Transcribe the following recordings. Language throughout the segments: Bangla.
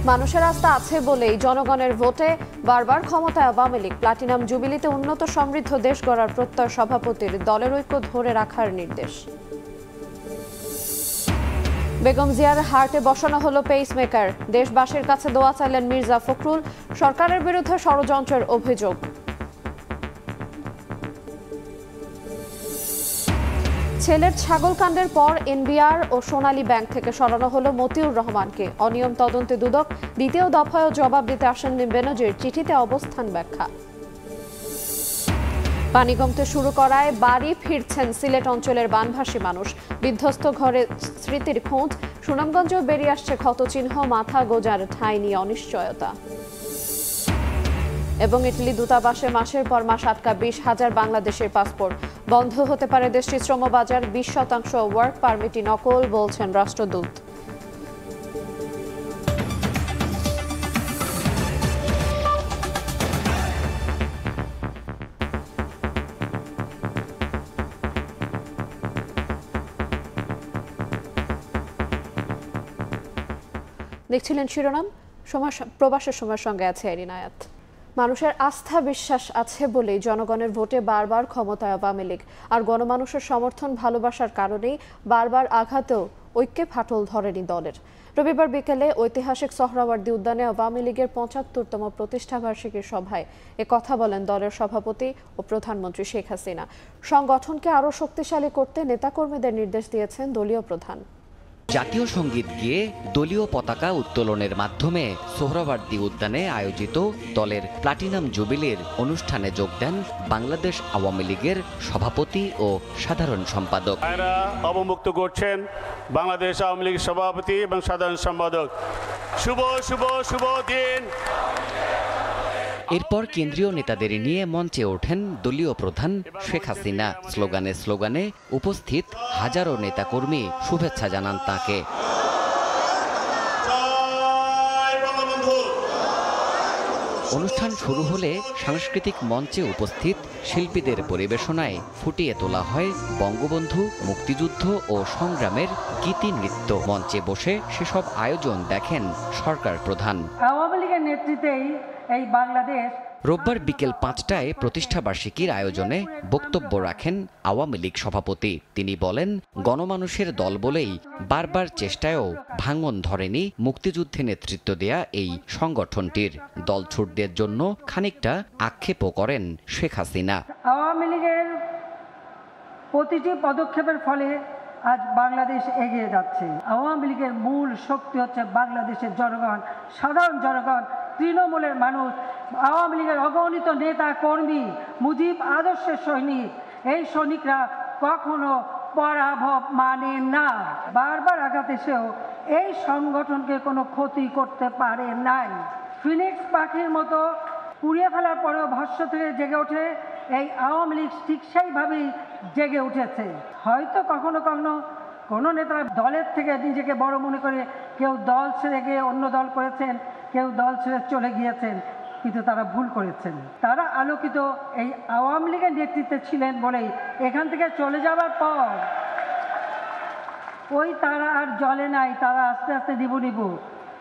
মানুষের আস্থা আছে বলেই জনগণের ভোটে বারবার ক্ষমতায় আওয়ামী লীগ। প্লাটিনাম জুবিলিতে উন্নত সমৃদ্ধ দেশ গড়ার প্রত্যয় সভাপতির দলের ঐক্য ধরে রাখার নির্দেশ। বেগম জিয়ার হার্টে বসানো হলো পেসমেকার। দেশবাসীর কাছে দোয়া চাইলেন মির্জা ফখরুল। সরকারের বিরুদ্ধে ষড়যন্ত্রের অভিযোগ। ছেলের ছাগলকাণ্ডের পর এনবিআর ও সোনালী ব্যাংক থেকে সরানো হলো মতিউর রহমানকে। অনিয়ম তদন্তে দুদক। দ্বিতীয় দফায়ও জবাব দিতে আসেননি বেনজির। চিঠিতে অবস্থান ব্যাখ্যা। পানি কমতে শুরু করায় বাড়ি ফিরছেন সিলেট অঞ্চলের বানভাসী মানুষ। বিধ্বস্ত ঘরে স্মৃতির খোঁজ। সুনামগঞ্জেও বেরিয়ে আসছে ক্ষতচিহ্ন। মাথা গোজার ঠাঁই নিয়ে অনিশ্চয়তা। এবং ইটালি দূতাবাসে মাসের পর মাস আটকা 20,000 বাংলাদেশের পাসপোর্ট। বন্ধ হতে পারে দেশটির শ্রমবাজার। 20% ওয়ার্ক পারমিটই নকল, বলছেন রাষ্ট্রদূত। দেখছিলেন শিরোনাম। প্রবাসের সময়ের সঙ্গে আছে এরিন আয়াত। মানুষের আস্থা বিশ্বাস আছে বলেই জনগণের ভোটে বারবার ক্ষমতায় আওয়ামী লীগ। আর গণমানুষের সমর্থন ভালোবাসার কারণেই বারবার আঘাতেও ঐক্যে ফাটল ধরেনি দলের। রবিবার বিকেলে ঐতিহাসিক সোহরাওয়ার্দী উদ্যানে আওয়ামী লীগের 75তম প্রতিষ্ঠাবার্ষিকীর সভায় কথা বলেন দলের সভাপতি ও প্রধানমন্ত্রী শেখ হাসিনা। সংগঠনকে আরও শক্তিশালী করতে নেতাকর্মীদের নির্দেশ দিয়েছেন দলীয় প্রধান। জাতীয় সঙ্গীত গেয়ে দলীয় পতাকা উত্তোলনের মাধ্যমে সোহরাওয়ার্দী উদ্যানে আয়োজিত দলের প্লাটিনাম জুবিলির অনুষ্ঠানে যোগ দেন বাংলাদেশ আওয়ামী লীগের সভাপতি ও সাধারণ সম্পাদক। অবমুক্ত করছেন বাংলাদেশ আওয়ামী লীগের সভাপতি এবং সাধারণ সম্পাদক। শুভ শুভ শুভ দিন। এরপর কেন্দ্রীয় নেতাদের নিয়ে মঞ্চে ওঠেন দলীয় প্রধান শেখ হাসিনা। স্লোগানে স্লোগানে উপস্থিত হাজারো নেতাকর্মী শুভেচ্ছা জানান তাকে। অনুষ্ঠান শুরু হলে সাংস্কৃতিক মঞ্চে উপস্থিত শিল্পীদের পরিবেশনায় ফুটিয়ে তোলা হয় বঙ্গবন্ধু, মুক্তিযুদ্ধ ও সংগ্রামের গীতি নৃত্য। মঞ্চে বসে সেসব আয়োজন দেখেন সরকার প্রধান। আওয়ামী লীগের নেতৃত্বেই এই বাংলাদেশ। রোববার বিকেল 5টায় প্রতিষ্ঠাবার্ষিকীর আয়োজনে বক্তব্য রাখেন আওয়ামী লীগ সভাপতি। তিনি বলেন, গণমানুষের দল বলেই বারবার চেষ্টায়ও ভাঙন ধরেনি মুক্তিযুদ্ধে নেতৃত্ব দেয়া এই সংগঠনটির। দলছুটদের জন্য খানিকটা আক্ষেপও করেন শেখ হাসিনা। আওয়ামী লীগের প্রতিটি পদক্ষেপের ফলে আজ বাংলাদেশ এগিয়ে যাচ্ছে। আওয়ামী লীগের মূল শক্তি হচ্ছে বাংলাদেশের জনগণ, সাধারণ জনগণ, তৃণমূলের মানুষ। আওয়ামী লীগের অগণিত নেতা কর্মী, মুজিব আদর্শের সৈনিক। এই সৈনিকরা কখনো পরাভব মানে না। বারবার আঘাত এসেও এই সংগঠনকে কোনো ক্ষতি করতে পারে নাই। ফিনিক্স পাখির মতো পুড়িয়ে ফেলার পরেও ভস্ম থেকে জেগে ওঠে এই আওয়ামী লীগ ঠিক সেইভাবেই জেগে উঠেছে। হয়তো কখনো কখনো কোনো নেতারা দলের থেকে নিজেকে বড় মনে করে কেউ দল ছেড়ে গিয়ে অন্য দল করেছেন, কেউ দল ছেড়ে চলে গিয়েছেন, কিন্তু তারা ভুল করেছেন। তারা আলোকিত এই আওয়ামী লীগের নেতৃত্বে ছিলেন বলেই এখান থেকে চলে যাওয়ার পর ওই তারা আর জ্বলে নাই। তারা আস্তে আস্তে নিবু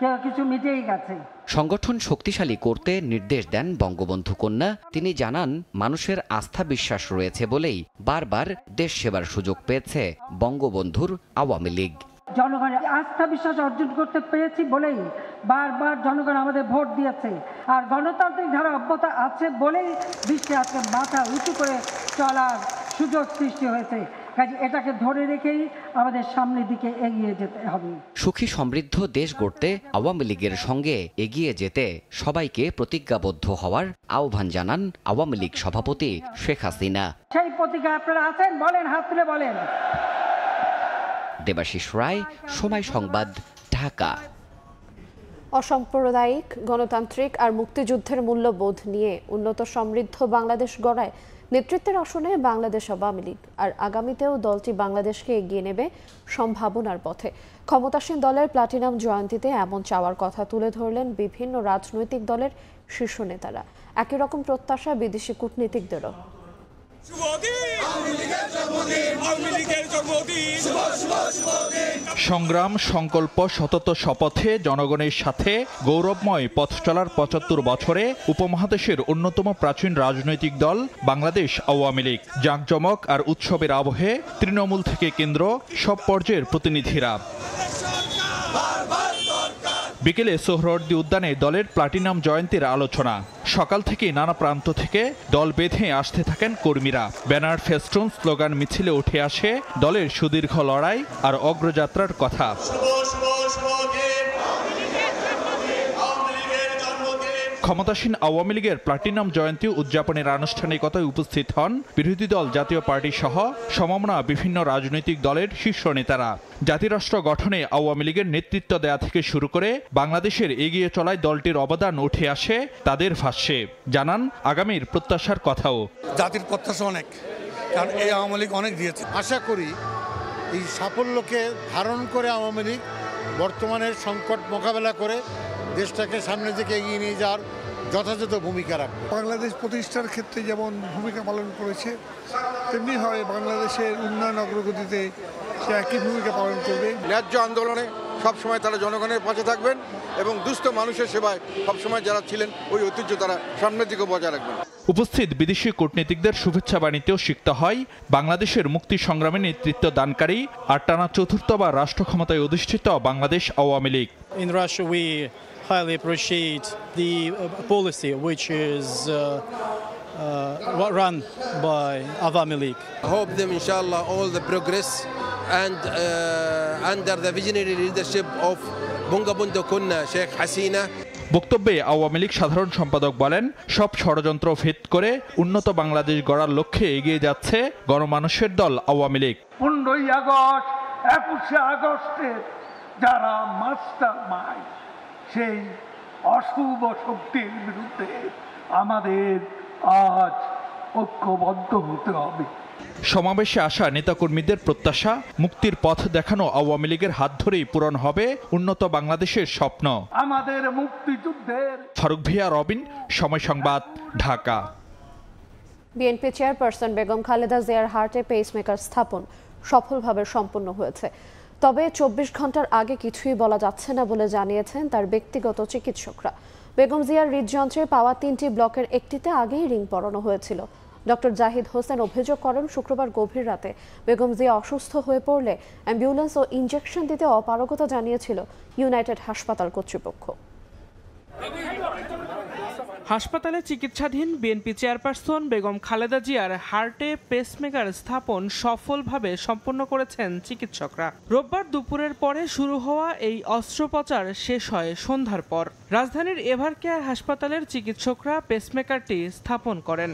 কেউ কিছু মিটেই গেছে। সংগঠন শক্তিশালী করতে নির্দেশ দেন বঙ্গবন্ধু কন্যা। তিনি জানান, মানুষের আস্থা বিশ্বাস রয়েছে বলেই বারবার দেশ সেবার সুযোগ পেয়েছে বঙ্গবন্ধুর আওয়ামী লীগ। জনগণের আস্থা বিশ্বাস অর্জন করতে পেরেছি বলেই বারবার জনগণ আমাদের ভোট দিয়েছে। আর গণতান্ত্রিক ধারা অব্যাহত আছে বলেই বিশ্বে আজকে মাথা উঁচু করে চলার সুযোগ সৃষ্টি হয়েছে। কাজে এটাকে ধরে রেখেই আমাদের সামনের দিকে এগিয়ে যেতে হবে। সুখী সমৃদ্ধ দেশ গড়তে আওয়ামী লীগের সঙ্গে এগিয়ে যেতে সবাইকে প্রতিজ্ঞাবদ্ধ হওয়ার আহ্বান জানান আওয়ামী লীগ সভাপতি শেখ হাসিনা। সেই প্রতিজ্ঞা আপনারা আছেন? বলেন, হাত তুলে বলেন। দেবাশিস রায়, সময় সংবাদ, ঢাকা। অসাম্প্রদায়িক, গণতান্ত্রিক আর মুক্তিযুদ্ধের মূল্যবোধ নিয়ে উন্নত সমৃদ্ধ বাংলাদেশ গড়ায় নেতৃত্বের আসনে বাংলাদেশ আওয়ামী লীগ। আর আগামীতেও দলটি বাংলাদেশকে এগিয়ে নেবে সম্ভাবনার পথে। ক্ষমতাসীন দলের প্লাটিনাম জয়ন্তীতে এমন চাওয়ার কথা তুলে ধরলেন বিভিন্ন রাজনৈতিক দলের শীর্ষ নেতারা। একই রকম প্রত্যাশা বিদেশি কূটনীতিকদেরও। সংগ্রাম, সংকল্প, সতত শপথে জনগণের সাথে গৌরবময় পথ চলার ৭৫ বছরে উপমহাদেশের অন্যতম প্রাচীন রাজনৈতিক দল বাংলাদেশ আওয়ামী লীগ। জাঁকজমক আর উৎসবের আবহে তৃণমূল থেকে কেন্দ্র সব পর্যায়ের প্রতিনিধিরা। বিকেলে সোহরাওয়ার্দী উদ্যানে দলের প্লাটিনাম জয়ন্তীর আলোচনা। সকাল থেকে নানা প্রান্ত থেকে দল বেঁধে আসতে থাকেন কর্মীরা। ব্যানার, ফেস্টুন, স্লোগান মিছিলে উঠে আসে দলের সুদীর্ঘ লড়াই আর অগ্রযাত্রার কথা। ক্ষমতাসীন আওয়ামী লীগের প্লাটিনাম জয়ন্তী উদযাপনের আনুষ্ঠানিকতায় উপস্থিত হন বিরোধী দল জাতীয় পার্টি সহ সমমনা বিভিন্ন রাজনৈতিক দলের শীর্ষ নেতারা। জাতিরাষ্ট্র গঠনে আওয়ামী লীগের নেতৃত্ব দেয়া থেকে শুরু করে বাংলাদেশের এগিয়ে চলায় দলটির অবদান উঠে আসে তাদের ভাষ্যে। জানান আগামীর প্রত্যাশার কথাও। জাতির প্রত্যাশা অনেক, কারণ এই আওয়ামী লীগ অনেক দিয়েছে। আশা করি এই সাফল্যকে ধারণ করে আওয়ামী লীগ বর্তমানের সংকট মোকাবেলা করে দেশটাকে সামনের দিকে এগিয়ে নিয়ে যাওয়ার যথাযথ ভূমিকা রাখবে। বাংলাদেশ প্রতিষ্ঠার ক্ষেত্রে যেমন ভূমিকা পালন করেছে, তেমনি হয় বাংলাদেশের উন্নয়ন অগ্রগতিতে সে একই ভূমিকা পালন করবে। ন্যায্য আন্দোলনে সবসময় তারা জনগণের পাশে থাকবেন এবং দুস্থ মানুষের সেবায় সবসময় যারা ছিলেন ওই ঐতিহ্য তারা সামনের দিকে বজায় রাখবেন। উপস্থিত বিদেশি কূটনীতিকদের শুভেচ্ছা বাণীতেও সিক্ত হয় বাংলাদেশের মুক্তি সংগ্রামে নেতৃত্ব দানকারী আর টানা চতুর্থবার রাষ্ট্র ক্ষমতায় অধিষ্ঠিত Bangladesh Awami League. In Russia we highly appreciate the policy which is run by Awami League. Hope them inshallah all the progress and under the visionary leadership of Bangabandhu Kunna Sheikh Hasina. বক্তব্যে আওয়ামী লীগ সাধারণ সম্পাদক বলেন, সব ষড়যন্ত্র ভেদ করে উন্নত বাংলাদেশ গড়ার লক্ষ্যে এগিয়ে যাচ্ছে গণমানুষের দল আওয়ামী লীগ। 15ই আগস্ট, 21শে আগস্টের যারা মাস্টার মাইন্ড, সেই অশুভ শক্তির বিরুদ্ধে আমাদের আজ ঐক্যবদ্ধ হতে হবে। সমাবেশে আসা নেতাকর্মীদের প্রত্যাশা, মুক্তির পথ দেখানো আওয়ামী লীগের হাত ধরেই পূরণ হবে উন্নত বাংলাদেশের স্বপ্ন। আমাদের মুক্তিযুদ্ধের। ফারুক ভিয়া, রবিন, সময় সংবাদ, ঢাকা। বিএনপি চেয়ারপারসন বেগম খালেদা জিয়ার হার্টে পেসমেকার স্থাপন সফলভাবে সম্পন্ন হয়েছে। তবে 24 ঘন্টার আগে কিছুই বলা যাচ্ছে না বলে জানিয়েছেন তার ব্যক্তিগত চিকিৎসকরা। বেগম জিয়ার হৃদযন্ত্রে পাওয়া 3টি ব্লকের একটিতে আগেই রিং পরানো হয়েছিল। ডক্টর জাহিদ হোসেন অভিযোগ করেন, শুক্রবার গভীর রাতে বেগম জিয়া অসুস্থ হয়ে পড়লে অ্যাম্বুলেন্স ও ইনজেকশন দিতে অপারগতা জানিয়েছিল ইউনাইটেড হাসপাতাল কর্তৃপক্ষ। হাসপাতালে চিকিৎসাধীন বিএনপি চেয়ারপারসন বেগম খালেদা জিয়ার হার্টে পেসমেকার স্থাপন সফলভাবে সম্পন্ন করেছেন চিকিৎসকরা। রোববার দুপুরের পরে শুরু হওয়া এই অস্ত্রোপচার শেষ হয় সন্ধ্যার পর। রাজধানীর এভারকেয়ার হাসপাতালের চিকিৎসকরা পেসমেকারটি স্থাপন করেন।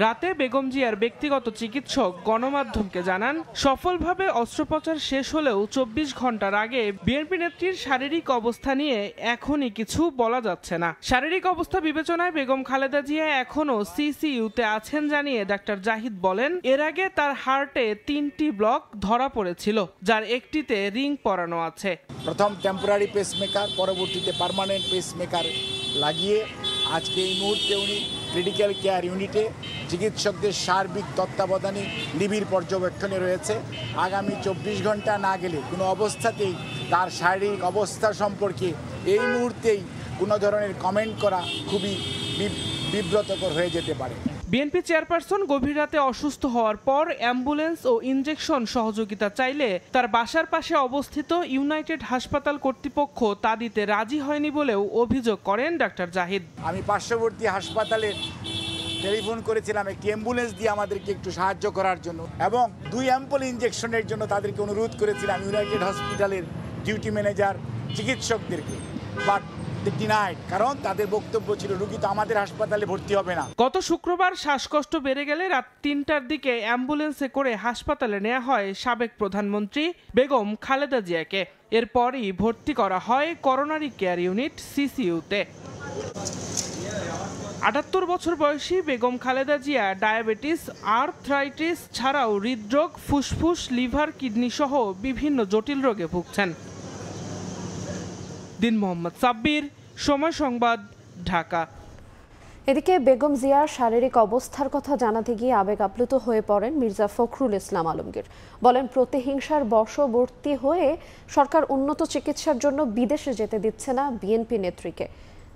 রাতে বেগম জিয়ার ব্যক্তিগত চিকিৎসক গণমাধ্যমকে জানান, সফলভাবে অস্ত্রোপচার শেষ হলেও 24 ঘন্টার আগে বিএনপি নেত্রীর শারীরিক অবস্থা নিয়ে এখনই কিছু বলা যাচ্ছে না। শারীরিক অবস্থা বিবেচনায় বেগম খালেদা জিয়া এখনও সিসিইউতে আছেন জানিয়ে ডাক্তার জাহিদ বলেন, এর আগে তার হার্টে 3টি ব্লক ধরা পড়েছিল, যার একটিতে রিং পরানো আছে। প্রথম টেম্পোরারি পেসমেকার, পরবর্তীতে পার্মানেন্ট পেসমেকার লাগিয়ে আজকে এই মুহূর্তে উনি ক্রিটিক্যাল কেয়ার ইউনিটে চিকিৎসকদের সার্বিক তত্ত্বাবধানে নিবিড় পর্যবেক্ষণে রয়েছে। আগামী 24 ঘন্টা না গেলে কোনো অবস্থাতেই তার শারীরিক অবস্থা সম্পর্কে এই মুহূর্তেই কোনো ধরনের কমেন্ট করা খুবই বিব্রতকর হয়ে যেতে পারে। বিএনপি চেয়ারপারসন গভীর রাতে অসুস্থ হওয়ার পর অ্যাম্বুলেন্স ও ইনজেকশন সহযোগিতা চাইলে তার বাসার পাশে অবস্থিত ইউনাইটেড হাসপাতাল কর্তৃপক্ষ তা দিতে রাজি হয়নি বলেও অভিযোগ করেন ডাক্তার জাহিদ। আমি পার্শ্ববর্তী হাসপাতালে টেলিফোন করেছিলাম একটি অ্যাম্বুলেন্স দিয়ে আমাদেরকে একটু সাহায্য করার জন্য, এবং 2 অ্যাম্পল ইনজেকশনের জন্য তাদেরকে অনুরোধ করেছিলাম ইউনাইটেড হসপিটালের ডিউটি ম্যানেজার চিকিৎসকদেরকে, বাট কারণ তাদের বক্তব্য ছিল রোগী তো আমাদের হাসপাতালে ভর্তি হবে না। গত শুক্রবার শ্বাসকষ্ট বেড়ে গেলে রাত 3টার দিকে অ্যাম্বুলেন্সে করে হাসপাতালে নেওয়া হয় সাবেক প্রধানমন্ত্রী বেগম খালেদা জিয়াকে। এরপরই ভর্তি করা হয় করোনারি কেয়ার ইউনিট সিসিইউতে। 78 বছর বয়সী বেগম খালেদা জিয়া ডায়াবেটিস, আর্থ্রাইটিস ছাড়াও হৃদরোগ, ফুসফুস, লিভার, কিডনি সহ বিভিন্ন জটিল রোগে ভুগছেন। দিন মোহাম্মদ সাব্বির, সময় সংবাদ, ঢাকা। এদিকে বেগম জিয়ার শারীরিক অবস্থার কথা জানাতে গিয়ে আবেগ আপ্লুত হয়ে পড়েন মির্জা ফখরুল ইসলাম আলমগীর। বলেন, প্রতিহিংসার বশবর্তী হয়ে সরকার উন্নত চিকিৎসার জন্য বিদেশে যেতে দিচ্ছে না বিএনপি নেত্রীকে।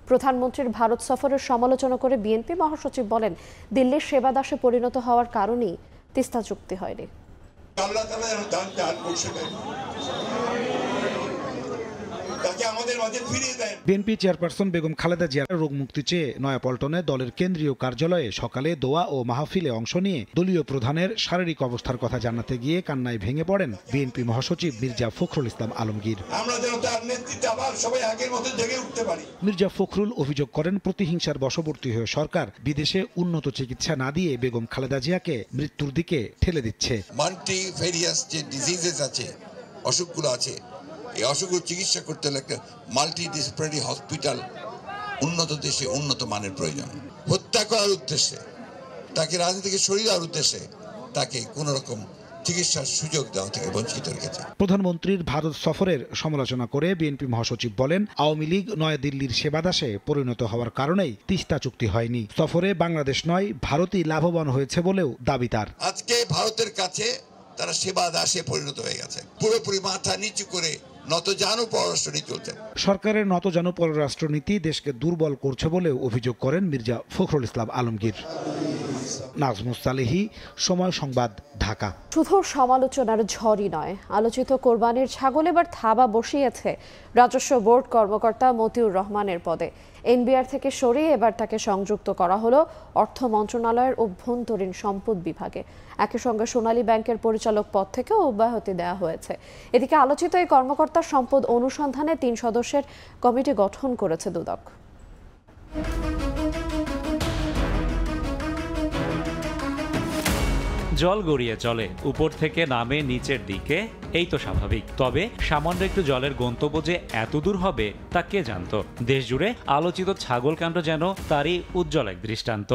প্রধানমন্ত্রীর ভারত সফরের সমালোচনা করে বিএনপি মহাসচিব বলেন, দিল্লির সেবাদাসে পরিণত হওয়ার কারণেই তিস্তা চুক্তি হয়নি। বিএনপি চেয়ারপারসন বেগম খালেদা জিয়ার রোগ মুক্তি চেয়ে নয়াপল্টনে দলের কেন্দ্রীয় কার্যালয়ে সকালে দোয়া ও মাহফিলে অংশ নিয়ে দলীয় প্রধানের শারীরিক অবস্থার কথা জানাতে গিয়ে কান্নায় ভেঙে পড়েন বিএনপি মহাসচিব মির্জা ফখরুল ইসলাম আলমগীর। মির্জা ফখরুল অভিযোগ করেন, প্রতিহিংসার বশবর্তী হয়ে সরকার বিদেশে উন্নত চিকিৎসা না দিয়ে বেগম খালেদা জিয়াকে মৃত্যুর দিকে ঠেলে দিচ্ছে। মাল্টিভেরিয়াস যে ডিজিজেস আছে, অসুখগুলো আছে, এই অসুখগুলো চিকিৎসা করতে হলে একটা মাল্টিডিসিপ্লিনারি হসপিটাল উন্নত দেশে উন্নত মানের প্রয়োজন। হত্যা করার উদ্দেশ্যে, তাকে রাজনীতি থেকে সরিয়ে দেওয়ার উদ্দেশ্যে তাকে কোন রকম চিকিৎসার সুযোগ দেওয়া থেকে বঞ্চিত রেখেছে। প্রধানমন্ত্রীর ভারত সফরের সমালোচনা করে বিএনপি মহাসচিব বলেন, আওয়ামী লীগ নয়াদিল্লির সেবাদাসে পরিণত হওয়ার কারণেই তিস্তা চুক্তি হয়নি। সফরে বাংলাদেশ নয়, ভারতই লাভবান হয়েছে বলেও দাবি তার। আজকে ভারতের কাছে তারা সেবাদাসে পরিণত হয়ে গেছে, পুরোপুরি মাথা নিচু করে নতজানু পররাষ্ট্রনীতি চলছে। সরকারের নতজানু পররাষ্ট্রনীতি দেশকে দুর্বল করছে বলেও অভিযোগ করেন মির্জা ফখরুল ইসলাম আলমগীর। নাজমুস সালেহী, সময় সংবাদ, ঢাকা। শুধু সমালোচনার ঝড়ই নয়, আলোচিত কোরবানির ছাগল এবার থাবা বসিয়েছে রাজস্ব বোর্ড কর্মকর্তা মতিউর রহমানের পদে। এনবিআর থেকে সরিয়ে এবার তাকে সংযুক্ত করা হলো অর্থ মন্ত্রণালয়ের অভ্যন্তরীণ সম্পদ বিভাগে। একই সঙ্গে সোনালী ব্যাংকের পরিচালক পদ থেকেও অব্যাহতি দেওয়া হয়েছে। এদিকে আলোচিত এই কর্মকর্তার সম্পদ অনুসন্ধানে 3 সদস্যের কমিটি গঠন করেছে দুদক। জল গড়িয়ে চলে, উপর থেকে নামে নিচের দিকে, এই তো স্বাভাবিক। তবে সামান্য একটু জলের গন্তব্য যে এত দূর হবে তা কে জানত। দেশ জুড়ে আলোচিত ছাগলকাণ্ড যেন তারই উজ্জ্বল এক দৃষ্টান্ত।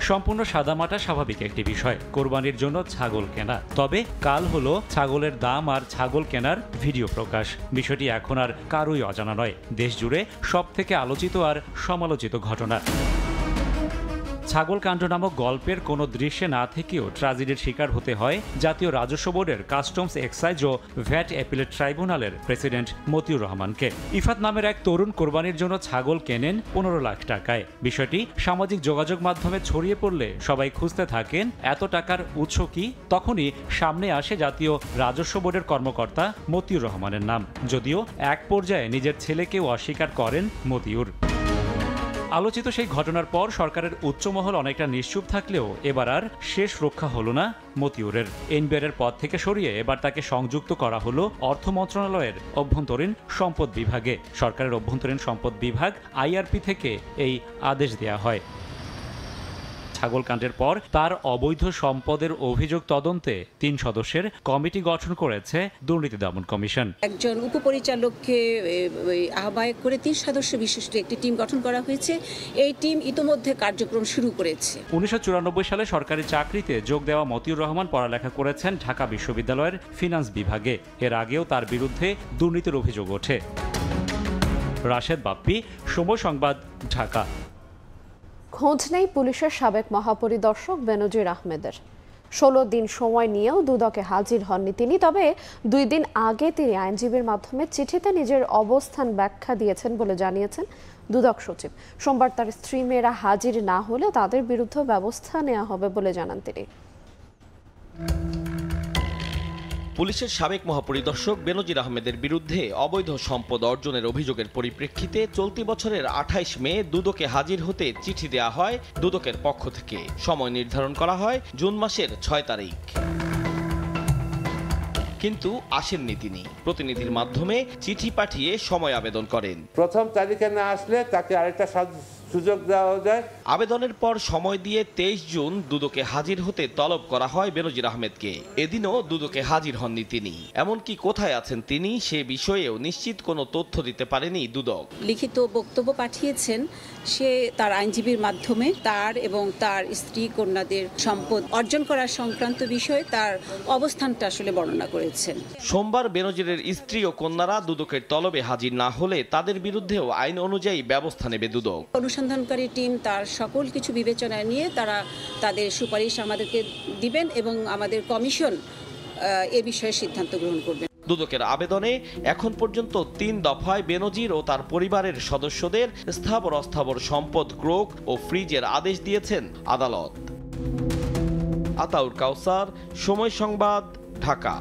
সম্পূর্ণ সাদামাটা স্বাভাবিক একটি বিষয়, কোরবানির জন্য ছাগল কেনা। তবে কাল হলো ছাগলের দাম আর ছাগল কেনার ভিডিও প্রকাশ। বিষয়টি এখন আর কারোই অজানা নয়, দেশ জুড়ে সব থেকে আলোচিত আর সমালোচিত ঘটনা। ছাগল কাণ্ড নামক গল্পের কোনো দৃশ্যে না থেকেও ট্র্যাজেডির শিকার হতে হয় জাতীয় রাজস্ব বোর্ডের কাস্টমস, এক্সাইজ ও ভ্যাট অ্যাপিলেট ট্রাইব্যুনালের প্রেসিডেন্ট মতিউর রহমানকে। ইফাত নামের এক তরুণ কোরবানির জন্য ছাগল কেনেন 15 লাখ টাকায়। বিষয়টি সামাজিক যোগাযোগ মাধ্যমে ছড়িয়ে পড়লে সবাই খুঁজতে থাকেন এত টাকার উৎস কি। তখনই সামনে আসে জাতীয় রাজস্ব বোর্ডের কর্মকর্তা মতিউর রহমানের নাম, যদিও এক পর্যায়ে নিজের ছেলেকেও অস্বীকার করেন মতিউর। আলোচিত সেই ঘটনার পর সরকারের উচ্চমহল অনেকটা নিশ্চুপ থাকলেও এবার আর শেষ রক্ষা হলো না মতিউরের। এনবিআরের পদ থেকে সরিয়ে এবার তাকে সংযুক্ত করা হলো অর্থ মন্ত্রণালয়ের অভ্যন্তরীণ সম্পদ বিভাগে। সরকারের অভ্যন্তরীণ সম্পদ বিভাগ আইআরপি থেকে এই আদেশ দেয়া হয়। ছাগলকাণ্ডের পর তার অবৈধ সম্পদের অভিযোগ তদন্তে 3 সদস্যের কমিটি গঠন করেছে দুর্নীতি দমন কমিশন। একজন উপপরিচালককে আহ্বায়ক করে 3 সদস্য বিশিষ্ট একটি টিম গঠন করা হয়েছে। এই টিম ইতোমধ্যে কার্যক্রম শুরু করেছে। 1994 সালে সরকারি চাকরিতে যোগ দেওয়া মতিউর রহমান পড়ালেখা করেছেন ঢাকা বিশ্ববিদ্যালয়ের ফিনান্স বিভাগে। এর আগেও তার বিরুদ্ধে দুর্নীতির অভিযোগ ওঠে। রাশেদ বাপ্পি, সময় সংবাদ, ঢাকা। খোঁজ নেই পুলিশের সাবেক মহাপরিদর্শক বেনজির আহমেদের। 16 দিন সময় নিয়েও দুদকে হাজির হননি তিনি। তবে 2 দিন আগে তিনি আইনজীবীর মাধ্যমে চিঠিতে নিজের অবস্থান ব্যাখ্যা দিয়েছেন বলে জানিয়েছেন দুদক সচিব। সোমবার তার স্ত্রী মেয়েরা হাজির না হলে তাদের বিরুদ্ধে ব্যবস্থা নেওয়া হবে বলে জানান তিনি। পুলিশের সাবেক মহাপরিদর্শক বেনজির আহমেদের বিরুদ্ধে অবৈধ সম্পদ অর্জনের অভিযোগের পরিপ্রেক্ষিতে চলতি বছরের 28 মে দুদকে হাজির হতে চিঠি দেয়া হয় দুদকের পক্ষ থেকে। সময় নির্ধারণ করা হয় জুন মাসের 6 তারিখ। কিন্তু আসেননি তিনি। প্রতিনিধির মাধ্যমে চিঠি পাঠিয়ে সময় আবেদন করেন। প্রথম তারিখে না আসলে তাকে আরেকটা সুযোগ দেওয়া যায়। আবেদনের পর সময় দিয়ে 23 জুন দুদকে হাজির হতে তলব করা হয় বেনজির আহমেদকে। এদিনও দুদকে হাজির হননি তিনি। এমনকি কোথায় আছেন তিনি সে বিষয়েও নিশ্চিত কোনো তথ্য দিতে পারেনি দুদক। লিখিত বক্তব্য পাঠিয়েছেন, সে তার আইনজীবীর মাধ্যমে তার এবং তার স্ত্রী কন্যাদের সম্পদ অর্জন করার সংক্রান্ত বিষয়ে তার অবস্থানটা আসলে বর্ণনা করেছেন। সোমবার বেনজিরের স্ত্রী ও কন্যারা দুদকের তলবে হাজির না হলে তাদের বিরুদ্ধেও আইন অনুযায়ী ব্যবস্থা নেবে দুদক। অনুসন্ধানকারী টিম তার সকল কিছু বিবেচনায় নিয়ে তারা তাদের সুপারিশ আমাদেরকে দিবেন এবং আমাদের কমিশন এ বিষয়ে সিদ্ধান্ত গ্রহণ করবে। দুদকের আবেদনে এখন পর্যন্ত 3 দফায় বেনজির ও তার পরিবারের সদস্যদের স্থাবর অস্থাবর সম্পদ ক্রোক ও ফ্রিজের আদেশ দিয়েছেন আদালত। আতাউর কাউসার, সময় সংবাদ, ঢাকা।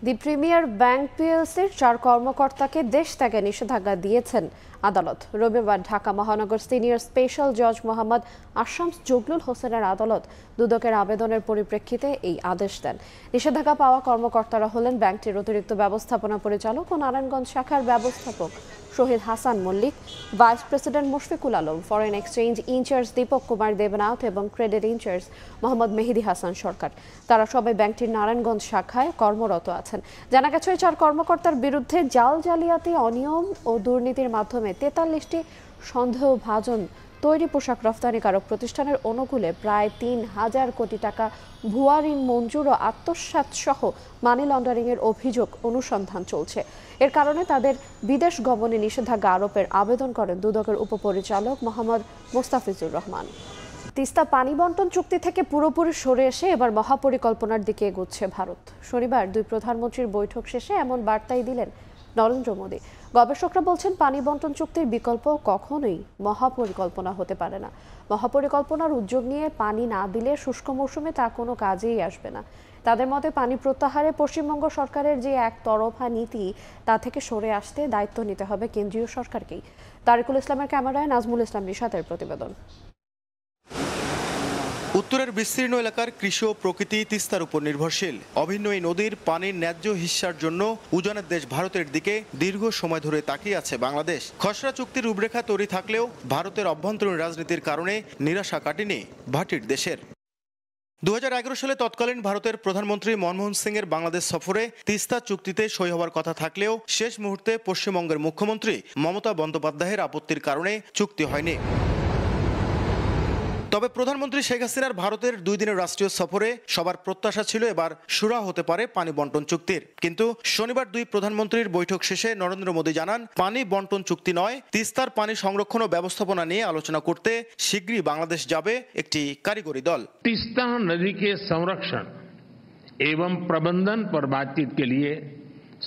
দি প্রিমিয়ার ব্যাংক পিএলসির 4 কর্মকর্তাকে দেশ ত্যাগে নিষেধাজ্ঞা দিয়েছেন আদালত। রবিবার ঢাকা মহানগর সিনিয়র স্পেশাল জজ মোহাম্মদ আশামস জগলুল হোসেনের আদালত দুদকের আবেদনের পরিপ্রেক্ষিতে এই আদেশ দেন। নিষেধাজ্ঞা পাওয়া কর্মকর্তারা হলেন ব্যাংকটির অতিরিক্ত ব্যবস্থাপনা পরিচালক ও নারায়ণগঞ্জ শাখার ব্যবস্থাপক Shahid Hasan Mallik, vice president Mushfiqul Alam, foreign exchange incharge Dipak Kumar Debnath এবং ক্রেডিট ইনচার্জ মোহাম্মদ মেহেদি হাসান সরকার। তারা সবাই ব্যাংকটির নারায়ণগঞ্জ শাখায় কর্মরত আছেন। জানা গেছে 4 কর্মকর্তার বিরুদ্ধে জাল জালিয়াতি, অনিয়ম ও দুর্নীতির মাধ্যমে 43টি সন্দেহভাজন তৈরি পোশাক রফতানিকারক প্রতিষ্ঠানের অনুকূলে প্রায় 3,000 কোটি টাকা ভুয়া ঋণ মঞ্জুর ও আত্মসাৎ সহ মানি লন্ডারিংয়ের অভিযোগ অনুসন্ধান চলছে। এর কারণে তাদের বিদেশ গমনে নিষেধাজ্ঞা আরোপের আবেদন করেন দুদকের উপপরিচালক মোহাম্মদ মোস্তাফিজুর রহমান। তিস্তা পানি বন্টন চুক্তি থেকে পুরোপুরি সরে এসে এবার মহাপরিকল্পনার দিকে এগোচ্ছে ভারত। শনিবার 2 প্রধানমন্ত্রীর বৈঠক শেষে এমন বার্তাই দিলেন নরেন্দ্র মোদী। গবেষকরা বলছেন পানি বন্টন চুক্তির বিকল্প কখনোই মহাপরিকল্পনা হতে পারে না। মহাপরিকল্পনার উদ্যোগ নিয়ে পানি না দিলে শুষ্ক মৌসুমে তা কোনো কাজেই আসবে না। তাদের মতে পানি প্রত্যাহারে পশ্চিমবঙ্গ সরকারের যে একতরফা নীতি তা থেকে সরে আসতে দায়িত্ব নিতে হবে কেন্দ্রীয় সরকারকেই। তারিকুল ইসলামের ক্যামেরায় নাজমুল ইসলাম নিশাতের প্রতিবেদন। উত্তরের বিস্তীর্ণ এলাকার কৃষি ও প্রকৃতি তিস্তার উপর নির্ভরশীল। অভিন্ন এই নদীর পানির ন্যায্য হিস্যার জন্য উজানের দেশ ভারতের দিকে দীর্ঘ সময় ধরে তাকিয়ে আছে বাংলাদেশ। খসড়া চুক্তির রূপরেখা তৈরি থাকলেও ভারতের অভ্যন্তরীণ রাজনীতির কারণে নিরাশা কাটেনি ভাটির দেশের। 2011 সালে তৎকালীন ভারতের প্রধানমন্ত্রী মনমোহন সিং এর বাংলাদেশ সফরে তিস্তা চুক্তিতে সই হওয়ার কথা থাকলেও শেষ মুহূর্তে পশ্চিমবঙ্গের মুখ্যমন্ত্রী মমতা বন্দ্যোপাধ্যায়ের আপত্তির কারণে চুক্তি হয়নি। তবে প্রধানমন্ত্রী শেখ হাসিনার ভারতের 2 দিনের রাষ্ট্রীয় সফরে সবার প্রত্যাশা ছিল এবার সুরা হতে পারে পানি বন্টন চুক্তির। কিন্তু শনিবার 2 প্রধানমন্ত্রীর বৈঠক শেষে নরেন্দ্র মোদী জানান, পানি বন্টন চুক্তি নয়, তিস্তার পানি সংরক্ষণ ও ব্যবস্থাপনা নিয়ে আলোচনা করতে শীঘ্রই বাংলাদেশ যাবে একটি কারিগরি দল। তিস্তা নদী के संरक्षण एवं प्रबंधन पर बातचीत के लिए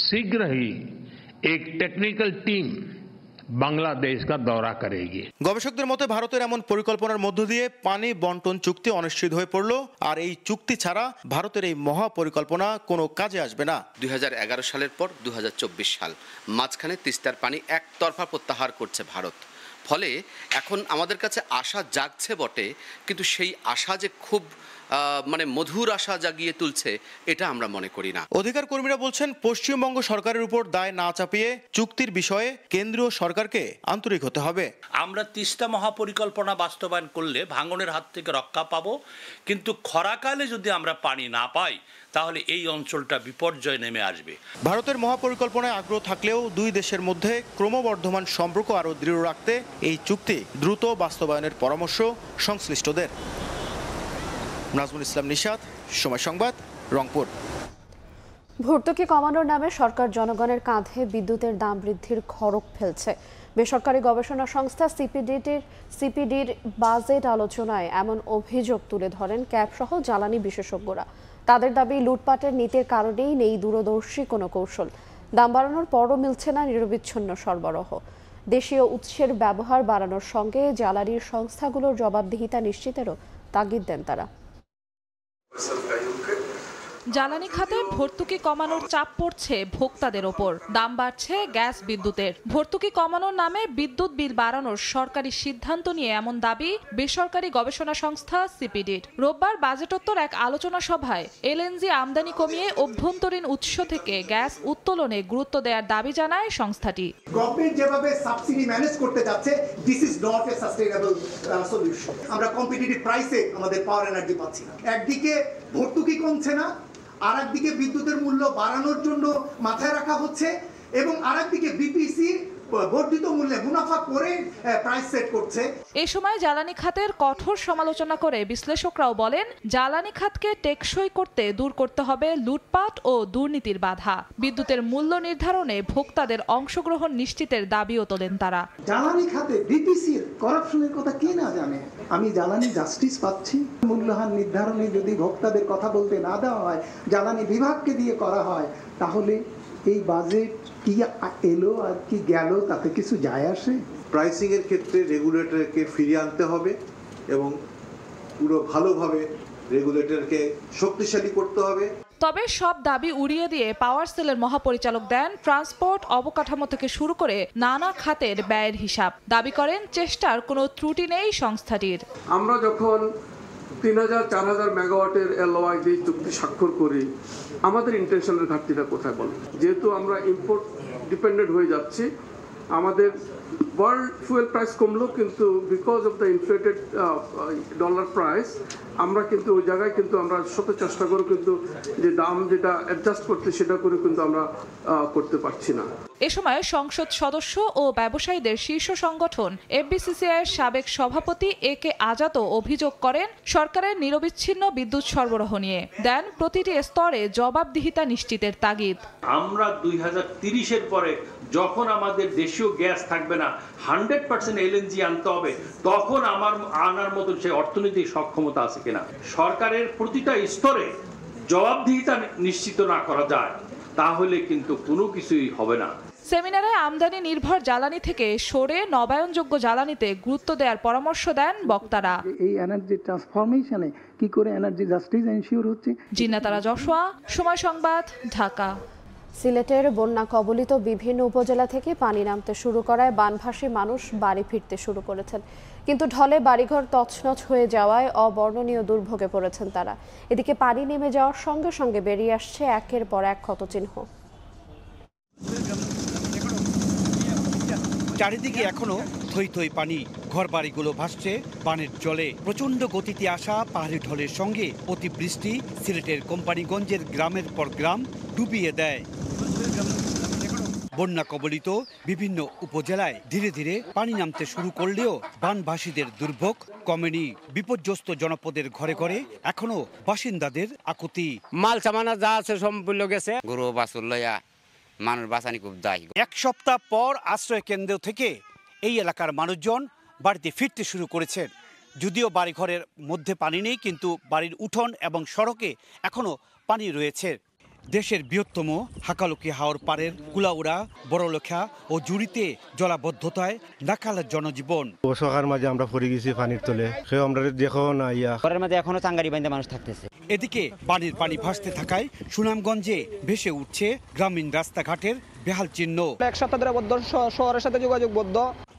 शीघ्र ही एक टेक्निकल टीम বাংলাদেশ का दौरा करेगी। গবেষকদের মতে ভারতের এমন পরিকল্পনার মধ্য দিয়ে পানি বন্টন চুক্তি অনিশ্চিত হয়ে পড়ল। আর এই চুক্তি ছাড়া ভারতের এই মহা পরিকল্পনা কোনো কাজে আসবে না। 2011 সালের পর 2024 সাল মাঝখানে তিস্তার পানি একতরফা প্রত্যাহার করছে ভারত। ফলে এখন আমাদের কাছে আশা জাগছে বটে, কিন্তু সেই আশা যে খুব মধুর আশা জাগিয়ে তুলছে এটা আমরা মনে করি না। অধিকার কর্মীরা বলছেন, পশ্চিমবঙ্গ সরকারের উপর দায় না চাপিয়ে চুক্তির বিষয়ে কেন্দ্রীয় সরকারকে আন্তরিক হতে হবে। আমরা তিস্তা মহাপরিকল্পনা বাস্তবায়ন করলে ভাঙনের হাত থেকে রক্ষা পাবো, কিন্তু খরাকালে যদি আমরা পানি না পাই তাহলে এই অঞ্চলটা বিপর্যয় নেমে আসবে। ভারতের মহাপরিকল্পনায় আগ্রহ থাকলেও 2 দেশের মধ্যে ক্রমবর্ধমান সম্পর্ক আরও দৃঢ় রাখতে এই চুক্তি দ্রুত বাস্তবায়নের পরামর্শ সংশ্লিষ্টদের। নাজমুল ইসলাম নিশাত, সময় সংবাদ, রংপুর। ভর্তুকি কমানোর নামে সরকার জনগণের কাঁধে বিদ্যুতের দাম বৃদ্ধির খড়গ ফেলছে। বেসরকারি গবেষণা সংস্থা সিপিডির বাজেট আলোচনায় এমন অভিযোগ তুলে ধরেন ক্যাবসহ জ্বালানি বিশেষজ্ঞরা। তাদের দাবি, লুটপাটের নীতির কারণেই নেই দূরদর্শী কোনো কৌশল। দাম বাড়ানোর পরও মিলছে না নিরবিচ্ছিন্ন সরবরাহ। দেশীয় উৎসের ব্যবহার বাড়ানোর সঙ্গে জ্বালানির সংস্থাগুলোর জবাবদিহিতা নিশ্চিতেরও তাগিদ দেন তারা। জ্বালানি খাতে ভর্তুকি কমানোর চাপ পড়ছে ভোক্তাদের ওপর। দাম বাড়ছে গ্যাস বিদ্যুতের। ভর্তুকি কমানোর নামে বিদ্যুৎ বিল বাড়ানোর সরকারি সিদ্ধান্ত নিয়ে এমন দাবি বেসরকারি গবেষণা সংস্থা সিপিডির। রোববার বাজেটোত্তর এক আলোচনা সভায় এলএনজি আমদানি কমিয়ে অভ্যন্তরীণ উৎস থেকে গ্যাস উত্তোলনে গুরুত্ব দেওয়ার দাবি জানায় সংস্থাটি। গভর্নমেন্ট যেভাবে সাবসিডি ম্যানেজ করতে যাচ্ছে, this is not a sustainable solution. আমরা কম্পিটিটিভ প্রাইসে আমাদের পাওয়ার এনার্জি পাচ্ছি না। একদিকে ভর্তুকি কমছে না, আর একদিকে বিদ্যুতের মূল্য বাড়ানোর জন্য মাথায় রাখা হচ্ছে, এবং আরেকদিকে বিপিসি বর্ধিত মূল্যে মুনাফা করে প্রাইস সেট করছে। এই সময় জ্বালানি খাতের কঠোর সমালোচনা করে বিশ্লেষকরাও বলেন, জ্বালানি খাতকে টেকসই করতে দূর করতে হবে লুটপাট ও দুর্নীতির বাধা। বিদ্যুতের মূল্য নির্ধারণে ভোক্তাদের অংশগ্রহণ নিশ্চিতের দাবিও তোলেন তারা। জ্বালানি খাতে ডিপিসির করাপশনের কথা কে না জানে? আমি জ্বালানি জাস্টিস পাচ্ছি। মূল্যহার নির্ধারণে যদি ভোক্তাদের কথা বলতে না দেওয়া হয়, জ্বালানি বিভাগকে দিয়ে করা হয়, তাহলে এই বাজেট কি এলো আর কি গেল তাতে কিছু যায় আসে? প্রাইসিং এর ক্ষেত্রে রেগুলেটরকে ফিরিয়ে আনতে হবে এবং পুরো ভালোভাবে রেগুলেটরকে শক্তিশালী করতে হবে। তবে সব দাবি উড়িয়ে দিয়ে পাওয়ার সেলের মহাপরিচালক দেন ট্রান্সপোর্ট, অবকাঠামো থেকে শুরু করে নানা খাতের ব্যয়ের হিসাব। দাবি করেন চেষ্টার কোনো ত্রুটি নেই সংস্থাটির। আমরা যখন 3000-4000 মেগাওয়াটের এলওআই দিয়ে চুক্তি স্বাক্ষর করি, আমাদের ইন্টেনশনের ঘাটতিটা কোথায় বল? যেহেতু আমরা ইম্পোর্ট ডিপেন্ডেন্ট হয়ে যাচ্ছি, আমাদের ওয়ার্ল্ড ফুয়েল প্রাইস কমলো, কিন্তু because of the inflated dollar prize আমরা কিন্তু ওই জায়গায় কিন্তু আমরা শত চেষ্টা করে কিন্তু যে দাম যেটা অ্যাডজাস্ট করতে সেটা করে কিন্তু আমরা করতে পারছি না। এ সময় সংসদ সদস্য ও ব্যবসায়ীদের শীর্ষ সংগঠন এফবিসিসিআইয়ের সাবেক সভাপতি একে আজাদও অভিযোগ করেন সরকারের নিরবিচ্ছিন্ন বিদ্যুৎ সরবরাহ নিয়ে। দেন প্রতিটি স্তরে জবাবদিহিতা নিশ্চিতের তাগিদ। আমরা 2030-এর পরে যখন আমাদের দেশীয় গ্যাস থাকবে না, 100% এলএনজি আনতে হবে, তখন আমার আনার মতো সেই অর্থনৈতিক সক্ষমতা আছে কিনা। সরকারের প্রতিটা স্তরে জবাবদিহিতা নিশ্চিত না করা যায়, তাহলে কিন্তু কোনো কিছুই হবে না। সেমিনারে আমদানি নির্ভর জ্বালানি থেকে সরে নবায়নযোগ্য জ্বালানিতে গুরুত্ব দেওয়ার পরামর্শ দেন বক্তারা। এই এনার্জি ট্রান্সফরমেশনে কি করে এনার্জি জাস্টিস এনশিওর হচ্ছে। জিন্নাতারা যশোয়া, সময় সংবাদ, ঢাকা। সিলেটের বন্যা কবলিত বিভিন্ন উপজেলা থেকে পানি নামতে শুরু করায় বানভাসী মানুষ বাড়ি ফিরতে শুরু করেছেন, কিন্তু ঢলে বাড়িঘর তছনছ হয়ে যাওয়ায় অবর্ণনীয় দুর্ভোগে পড়েছেন তারা। এদিকে পানি নেমে যাওয়ার সঙ্গে সঙ্গে বেরিয়ে আসছে একের পর এক ক্ষতচিহ্ন। চারিদিকে এখনো থই থই পানি, ঘরবাড়িগুলো ভাসছে বানের জলে। প্রচন্ড গতিতে আসা পাহাড়ি ঢলের সঙ্গে অতিবৃষ্টি সিলেটের কোম্পানিগঞ্জের গ্রামের পর গ্রাম ডুবিয়ে দেয়। বন্যা কবলিত বিভিন্ন উপজেলায় ধীরে ধীরে পানি নামতে শুরু করলেও বানভাসীদের দুর্ভোগ কমেনি। বিপর্যস্ত জনপদের ঘরে ঘরে এখনো বাসিন্দাদের আকুতি। মাল সামানা যা আছে সম্পূর্ণ গেছে, গরু বাছুর লইয়া মানুষ বাঁচানি খুব দায়ী। এক সপ্তাহ পর আশ্রয় কেন্দ্র থেকে এই এলাকার মানুষজন বাড়িতে ফিরতে শুরু করেছেন। যদিও বাড়িঘরের মধ্যে পানি নেই, কিন্তু বাড়ির উঠোন এবং সড়কে এখনো পানি রয়েছে। দেশের বৃহত্তম হাকালুকি হাওর পাড়ের কুলাউড়া, বড়লেখা ও জুড়িতে জলাবদ্ধতায় নাকাল জনজীবন। সকার মাঝে আমরা পড়ে গেছি পানির তলে, কেউ আমরা দেখো না ইয়া ঘরের মধ্যে এখনো চাঙ্গারি বাইন্দা মানুষ থাকতেছে। এদিকে বানের পানি ভাসতে থাকায় সুনামগঞ্জে ভেসে উঠছে গ্রামীণ রাস্তাঘাটের বেহাল চিহ্ন। এক সপ্তাহ ধরে বদ্ধ, শহরের সাথে যোগাযোগ বদ্ধ।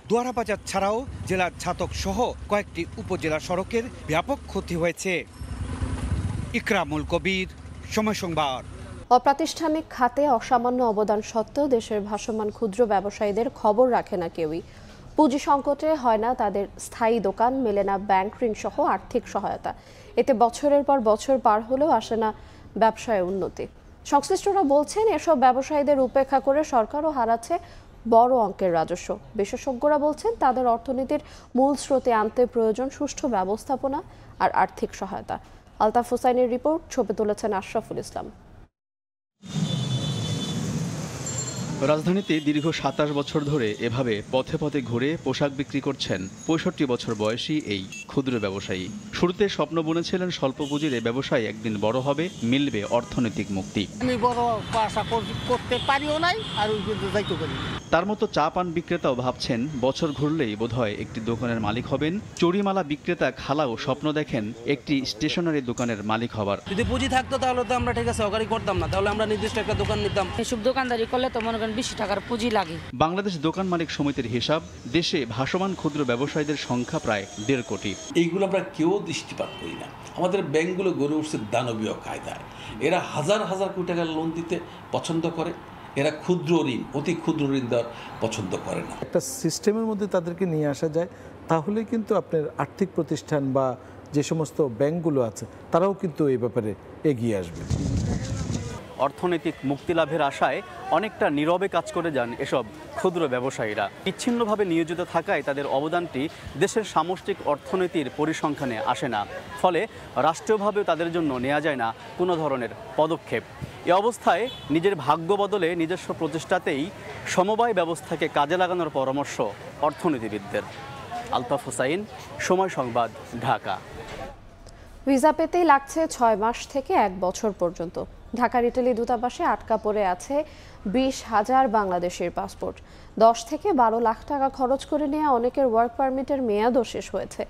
দুয়ারাবাজার ছাড়াও জেলার ছাতক সহ কয়েকটি উপজেলা সড়কের ব্যাপক ক্ষতি হয়েছে। ইকরামুল কবির, সময় সংবাদ। অপ্রাতিষ্ঠানিক খাতে অসামান্য অবদান সত্ত্বেও দেশের ভাসমান ক্ষুদ্র ব্যবসায়ীদের খবর রাখে না কেউই। পুঁজি সংকটে হয় না তাদের স্থায়ী দোকান, মেলে না ব্যাংক ঋণ সহ আর্থিক সহায়তা। এতে বছরের পর বছর পার হলেও আসে না ব্যবসায় উন্নতি। সংশ্লিষ্টরা বলছেন, এসব ব্যবসায়ীদের উপেক্ষা করে সরকারও হারাচ্ছে বড় অঙ্কের রাজস্ব। বিশেষজ্ঞরা বলছেন, তাদের অর্থনীতির মূল স্রোতে আনতে প্রয়োজন সুষ্ঠু ব্যবস্থাপনা আর আর্থিক সহায়তা। আলতাফ হুসাইনের রিপোর্ট, ছবি তুলেছেন আশরাফুল ইসলাম। রাজধানীতে দীর্ঘ ২৭ বছর ধরে এভাবে পথে পথে ঘুরে পোশাক বিক্রি করছেন ৬৫ বছর বয়সী এই ক্ষুদ্র ব্যবসায়ী। শুরুতে স্বপ্ন বুনেছিলেন স্বল্প পুঁজির এই ব্যবসায় একদিন বড় হবে, মিলবে অর্থনৈতিক মুক্তি। আমি বড় আশা করতে পারিও নাই আর যাইতে পারি। তার মতো চা পান বিক্রেতাও ভাবছেন, বছর ঘুরলেই বোধহয় একটি দোকানের মালিক হবেন। চুরিমালা বিক্রেতা খালাও স্বপ্ন দেখেন একটি স্টেশনারি দোকানের মালিক হবার। যদি পুঁজি থাকতো তাহলে তো আমরা ঠিক আছে সহকারী করতাম না, তাহলে আমরা নির্দিষ্ট একটা দোকান নিতাম। এসব দোকানদারি করলে তো মনে করেন ২০ টাকার পুঁজি লাগে। বাংলাদেশ দোকান মালিক সমিতির হিসাব, দেশে ভাসমান ক্ষুদ্র ব্যবসায়ীদের সংখ্যা প্রায় ১.৫ কোটি। এইগুলো আমরা কেউ দৃষ্টিপাত করি না। আমাদের ব্যাংকগুলো গড়ে উঠছে দানবীয় কায়দায়। এরা হাজার হাজার কোটি টাকার লোন দিতে পছন্দ করে, এরা ক্ষুদ্র ঋণ, অতি ক্ষুদ্র ঋণ দেওয়ার পছন্দ করে না। একটা সিস্টেমের মধ্যে তাদেরকে নিয়ে আসা যায়, তাহলে কিন্তু আপনার আর্থিক প্রতিষ্ঠান বা যে সমস্ত ব্যাংকগুলো আছে তারাও কিন্তু এই ব্যাপারে এগিয়ে আসবে। অর্থনৈতিক মুক্তিলাভের আশায় অনেকটা নীরবে কাজ করে যান এসব ক্ষুদ্র ব্যবসায়ীরা। বিচ্ছিন্নভাবে নিয়োজিত থাকায় তাদের অবদানটি দেশের সামষ্টিক অর্থনীতির পরিসংখ্যানে আসে না, ফলে রাষ্ট্রীয়ভাবেও তাদের জন্য নেওয়া যায় না কোনো ধরনের পদক্ষেপ। এ অবস্থায় নিজের ভাগ্য বদলে নিজস্ব প্রচেষ্টাতেই সমবায় ব্যবস্থাকে কাজে লাগানোর পরামর্শ অর্থনীতিবিদদের। আলতাফ হোসাইন, সময় সংবাদ, ঢাকা। ভিসা পেতেই লাগছে 6 মাস থেকে 1 বছর পর্যন্ত। ঢাকার ইটালি দূতাবাসে আটকা পড়ে আছে 20,000 বাংলাদেশের পাসপোর্ট। 10 থেকে 12 লাখ টাকা খরচ করে নেওয়া অনেকের ওয়ার্ক পারমিটের মেয়াদও শেষ হয়েছে।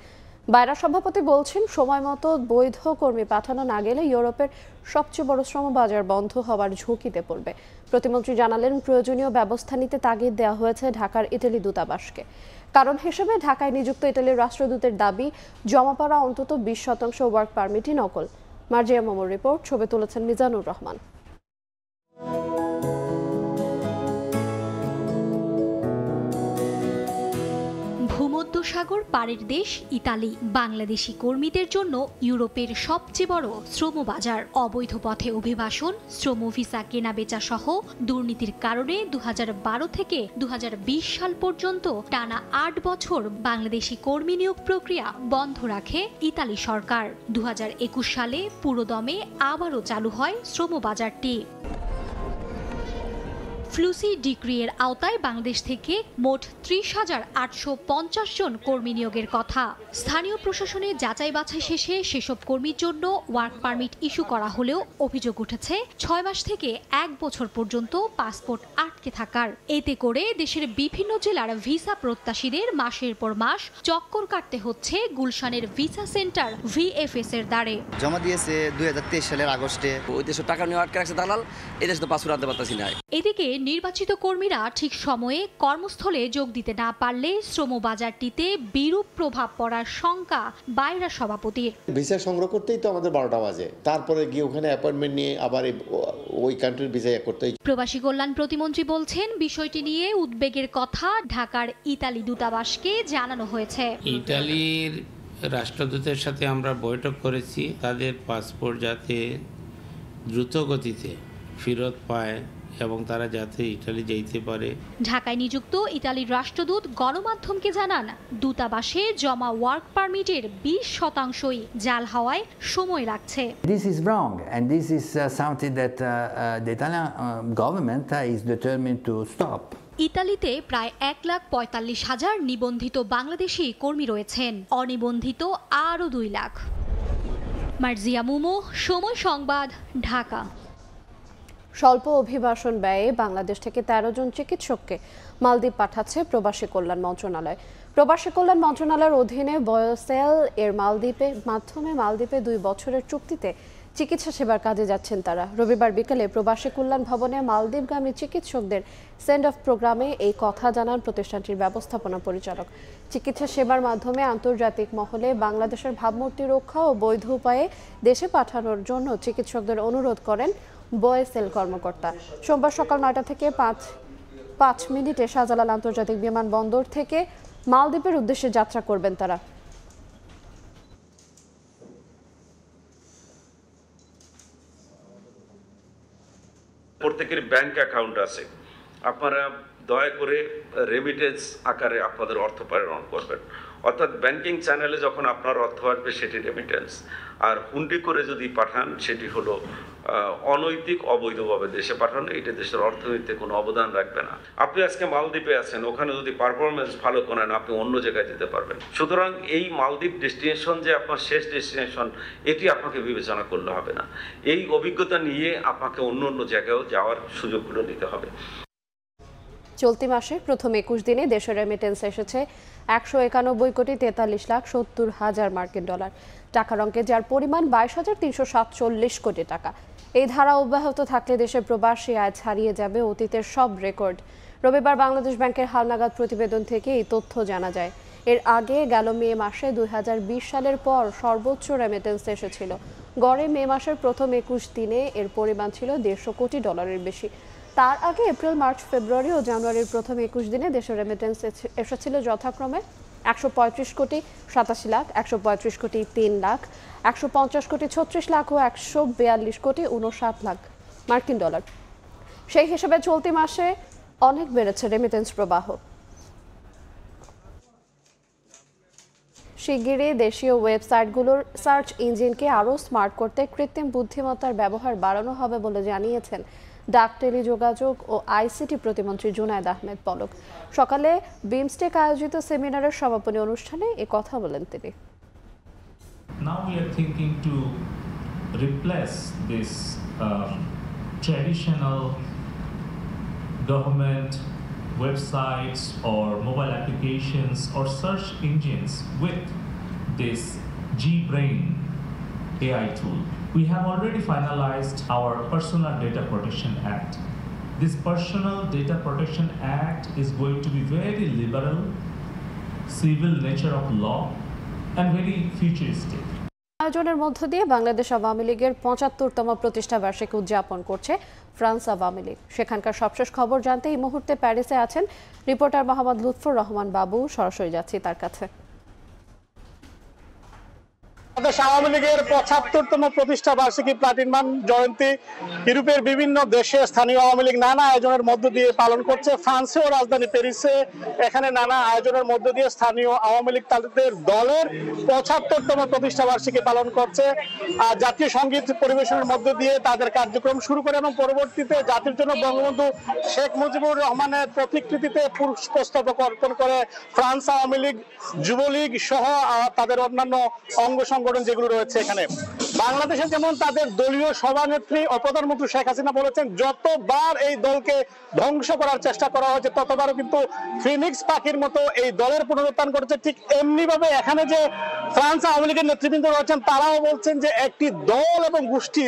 বাইরা সভাপতি বলছেন, সময় মতো বৈধ কর্মী পাঠানো না গেলে ইউরোপের সবচেয়ে বড় শ্রম বাজার বন্ধ হওয়ার ঝুঁকিতে পড়বে। প্রতিমন্ত্রী জানালেন, প্রয়োজনীয় ব্যবস্থা নিতে তাগিদ দেওয়া হয়েছে ঢাকার ইটালি দূতাবাসকে। কারণ হিসেবে ঢাকায় নিযুক্ত ইটালির রাষ্ট্রদূতের দাবি, জমা পড়া অন্তত 20% ওয়ার্ক পারমিটই নকল। মার্জিয়া মোমোর রিপোর্ট, ছবি তুলেছেন মিজানুর রহমান। ভূমধ্যসাগর পাড়ের দেশ ইতালি বাংলাদেশি কর্মীদের জন্য ইউরোপের সবচেয়ে বড় শ্রম বাজার। অবৈধ পথে অভিবাসন, শ্রম ভিসা কেনাবেচা সহ দুর্নীতির কারণে 2012 থেকে 2020 সাল পর্যন্ত টানা 8 বছর বাংলাদেশি কর্মী নিয়োগ প্রক্রিয়া বন্ধ রাখে ইতালি সরকার। 2021 সালে পুরোদমে আবারও চালু হয় শ্রম বাজারটি। ফ্লুসি ডিক্রি এর আওতায় বাংলাদেশ থেকে মোট 30,850 জন কর্মী নিয়োগের কথা। স্থানীয় প্রশাসনে যাচাই বাছাই শেষে সেসব কর্মীর জন্য ওয়ার্ক পারমিট ইস্যু করা হলেও অভিযোগ উঠেছে 6 মাস থেকে 1 বছর পর্যন্ত পাসপোর্ট আটকে থাকার। এতে করে দেশের বিভিন্ন জেলার ভিসা প্রত্যাশীদের মাসের পর মাস চক্কর কাটতে হচ্ছে গুলশানের ভিসা সেন্টার VFS এর দ্বারে। জমা দিয়েছে 2023 সালের আগস্টে। ওই দেশে টাকা নিয়ে আটকে রাখছে দালাল, এই দেশে তো পাসপোর্ট আনতে পারতাছি না। এদিকে নির্বাচিত কর্মীরা ঠিক সময়ে কর্মস্থলে যোগ দিতে না পারলে শ্রম বাজারটিতে বিরূপ প্রভাব পড়ার শঙ্কা বাইরা সভাপতির। ভিসা সংগ্রহ করতেই তো আমাদের 12টা বাজে, তারপরে গিয়ে ওখানে অ্যাপয়েন্টমেন্ট নিয়ে আবার ওই কান্ট্রির ভিসা করতে। প্রবাসী কল্যাণ প্রতিমন্ত্রী বলছেন, বিষয়টি নিয়ে উদ্বেগের কথা ঢাকার ইতালি দূতাবাসকে জানানো হয়েছে। ইতালির রাষ্ট্রদূতের সাথে আমরা বৈঠক করেছি, তাদের পাসপোর্ট যাতে দ্রুত গতিতে ফেরত পায় এবং তারা যাতে ইতালি যেতে পারে। ঢাকায় নিযুক্ত ইতালির রাষ্ট্রদূত গণমাধ্যমকে জানান, দূতাবাসে জমা ওয়ার্ক পারমিটের 20%ই জাল হওয়ায় সময় লাগছে। This is wrong and this is something that the Italian government is determined to stop. ইতালিতে প্রায় 1,45,000 নিবন্ধিত বাংলাদেশি কর্মী রয়েছেন, অনিবন্ধিত আরও 2 লাখ। মার্জিয়া মোমো, সময় সংবাদ, ঢাকা। স্বল্প অভিবাসন ব্যয়ে বাংলাদেশ থেকে 13 জন চিকিৎসককে মালদ্বীপ পাঠাচ্ছে প্রবাসী কল্যাণ মন্ত্রণালয়। প্রবাসী কল্যাণ মন্ত্রণালয়ের অধীনে বয়সেল এর মালদ্বীপে 2 বছরের চুক্তিতে চিকিৎসা সেবার কাজে যাচ্ছেন তারা। রবিবার বিকেলে প্রবাসী কল্যাণ ভবনে মালদ্বীপগামী চিকিৎসকদের সেন্ড অফ প্রোগ্রামে এই কথা জানান প্রতিষ্ঠানটির ব্যবস্থাপনা পরিচালক। চিকিৎসা সেবার মাধ্যমে আন্তর্জাতিক মহলে বাংলাদেশের ভাবমূর্তি রক্ষা ও বৈধ উপায়ে দেশে পাঠানোর জন্য চিকিৎসকদের অনুরোধ করেন বয়সেল কর্মকর্তা। সোমবার সকাল 9টা থেকে 5 মিনিটে শাহজালাল আন্তর্জাতিক বিমানবন্দর থেকে মালদ্বীপের উদ্দেশ্যে যাত্রা করবেন তারা। প্রত্যেকের ব্যাংক অ্যাকাউন্ট আছে, আপনারা দয়া করে রেমিটেন্স আকারে আপনাদের অর্থ প্রেরণ করবেন। অর্থাৎ ব্যাংকিং চ্যানেলে যখন আপনার অর্থ আসবে সেটি রেমিটেন্স, আর হুন্ডি করে যদি পাঠান সেটি হলো অনৈতিক অবৈধভাবে দেশে পাঠানো, এটা দেশের অর্থনীতিতে কোনো অবদান রাখবে না। আপনি আজকে মালদ্বীপে আছেন, ওখানে যদি পারফরমেন্স ভালো করেন আপনি অন্য জায়গায় যেতে পারবেন। সুতরাং এই মালদ্বীপ ডেস্টিনেশন যে আপনার শেষ ডেস্টিনেশন এটি আপনাকে বিবেচনা করলে হবে না। এই অভিজ্ঞতা নিয়ে আপনাকে অন্য অন্য জায়গায়ও যাওয়ার সুযোগগুলো নিতে হবে। চলতি মাসে প্রথম 21 দিনে দেশের রেমিটেন্স এসেছে 191,43,70,000 মার্কিন ডলার টাকার অঙ্কে, যার পরিমাণ 22,347 কোটি টাকা। এই ধারা অব্যাহত থাকলে দেশের প্রবাসী আয় ছাড়িয়ে যাবে অতীতের সব রেকর্ড। রবিবার বাংলাদেশ ব্যাংকের হালনাগাদ প্রতিবেদন থেকে এই তথ্য জানা যায়। এর আগে গেল মে মাসে 2020 সালের পর সর্বোচ্চ রেমিটেন্স এসেছিল। গড়ে মে মাসের প্রথম 21 দিনে এর পরিমাণ ছিল 150 কোটি ডলারের বেশি। তার আগে এপ্রিল, মার্চ, ফেব্রুয়ারি ও জানুয়ারির প্রথম 21 দিনে দেশের রেমিটেন্স এসেছিল যথাক্রমে 135 কোটি 87 লাখ, 135 কোটি 3 লাখ, 150 কোটি 36 লাখ ও 142 কোটি 59 লাখ মার্কিন ডলার। সেই হিসেবে চলতি মাসে অনেক বেড়েছে রেমিটেন্স প্রবাহ। শিগগিরই দেশীয় ওয়েবসাইটগুলোর সার্চ ইঞ্জিনকে আরও স্মার্ট করতে কৃত্রিম বুদ্ধিমত্তার ব্যবহার বাড়ানো হবে বলে জানিয়েছেন ডাক, টেলিযোগাযোগ ও আইসিটি প্রতিমন্ত্রী জুনায়েদ আহমেদ পলক। সকালে বিমস্টেক আয়োজিত সেমিনারের সমাপনী অনুষ্ঠানে এ কথা বলেন তিনি। Now we are thinking to replace this traditional government websites or mobile applications or search engines with this GBrain AI tool. We have already finalized our Personal Data Protection Act. This Personal Data Protection Act is going to be very liberal, civil nature of law and very futuristic. আয়োজনের মধ্য দিয়ে বাংলাদেশ আওয়ামী লীগের ৭৫তম প্রতিষ্ঠা বার্ষিকী উদযাপন করছে ফ্রান্স আওয়ামী লীগ। সেখানকার সবশেষ খবর জানতে এই মুহূর্তে প্যারিসে আছেন রিপোর্টার মোহাম্মদ লুৎফর রহমান বাবু। সরাসরি যাচ্ছি তার কাছে। বাংলাদেশ আওয়ামী লীগের ৭৫তম প্রতিষ্ঠা বার্ষিকী প্লাটিনাম জয়ন্তী ইউরোপের বিভিন্ন দেশে স্থানীয় আওয়ামী লীগ নানা আয়োজনের মধ্য দিয়ে পালন করছে। ফ্রান্সেও রাজধানী প্যারিসে এখানে নানা আয়োজনের মধ্য দিয়ে স্থানীয় আওয়ামী লীগ তাদের দলের ৭৫তম প্রতিষ্ঠা বার্ষিকী পালন করছে। জাতীয় সঙ্গীত পরিবেশনের মধ্য দিয়ে তাদের কার্যক্রম শুরু করে এবং পরবর্তীতে জাতির জন্য বঙ্গবন্ধু শেখ মুজিবুর রহমানের প্রতিকৃতিতে পুষ্পস্তবক অর্পণ করে ফ্রান্স আওয়ামী লীগ, যুবলীগ সহ তাদের অন্যান্য অঙ্গ সংগঠন যেগুলো রয়েছে। এখানে বাংলাদেশে যেমন তাদের দলীয় সভানেত্রী ও প্রধানমন্ত্রী শেখ হাসিনা বলেছেন যতবার এই দলকে ধ্বংস করার চেষ্টা করা হয়েছে ততবারও কিন্তু ফিনিক্স পাখির মতো এই দলের পুনরুত্থান করেছে। ঠিক এমনি ভাবে এখানে যে ফ্রান্স আওয়ামী লীগের নেতৃবৃন্দ রয়েছেন তারাও বলছেন যে একটি দল এবং গোষ্ঠী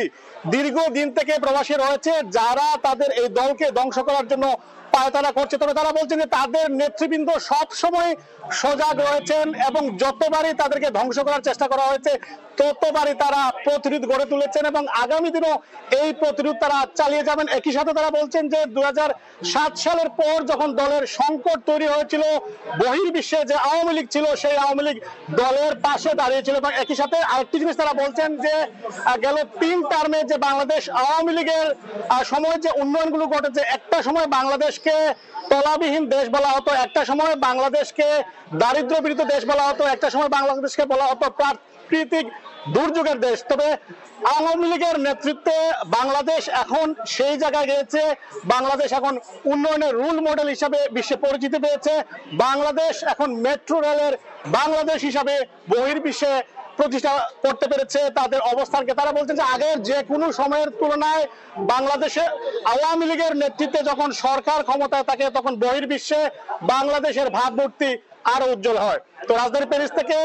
দীর্ঘদিন থেকে প্রবাসী রয়েছে যারা তাদের এই দলকে ধ্বংস করার জন্য পায়তারা করছে। তবে তারা বলছেন যে তাদের নেতৃবৃন্দ সব সময় সজাগ রয়েছেন এবং যতবারই তাদেরকে ধ্বংস করার চেষ্টা করা হয়েছে ততবারই তারা প্রতিরোধ গড়ে তুলেছেন এবং আগামী দিনও এই প্রতিরোধ তারা চালিয়ে যাবেন। একই সাথে তারা বলছেন যে ২০০৭ সালের পর যখন দলের সংকট তৈরি হয়েছিল বহির্বিশ্বে যে আওয়ামী লীগ ছিল সেই আওয়ামী লীগ দলের পাশে দাঁড়িয়েছিল। এবং একই সাথে আরেকটি জিনিস তারা বলছেন যে গেল ৩ টার্মে যে বাংলাদেশ আওয়ামী লীগের সময় যে উন্নয়নগুলো ঘটেছে, একটা সময় বাংলাদেশকে তলাবিহীন দেশ বলা হতো, একটা সময় বাংলাদেশকে দারিদ্র বিরুদ্ধ দেশ বলা হতো, একটা সময় বাংলাদেশকে বলা হতো প্রাকৃতিক দুর্যোগের দেশ। তবে আওয়ামী লীগের নেতৃত্বে বাংলাদেশ এখন সেই জায়গায় গিয়েছে। বাংলাদেশ এখন উন্নয়নের রোল মডেল হিসাবে বিশ্বে পরিচিতি পেয়েছে। বাংলাদেশ এখন মেট্রো রেলের বাংলাদেশ হিসাবে বহির্বিশ্বে প্রতিষ্ঠা করতে পেরেছে তাদের অবস্থানকে। তারা বলছেন যে আগের যে কোনো সময়ের তুলনায় বাংলাদেশে আওয়ামী লীগের নেতৃত্বে যখন সরকার ক্ষমতায় থাকে তখন বহির্বিশ্বে বাংলাদেশের ভাবমূর্তি আরো উজ্জ্বল হয়। তো রাজধানী প্যারিস থেকে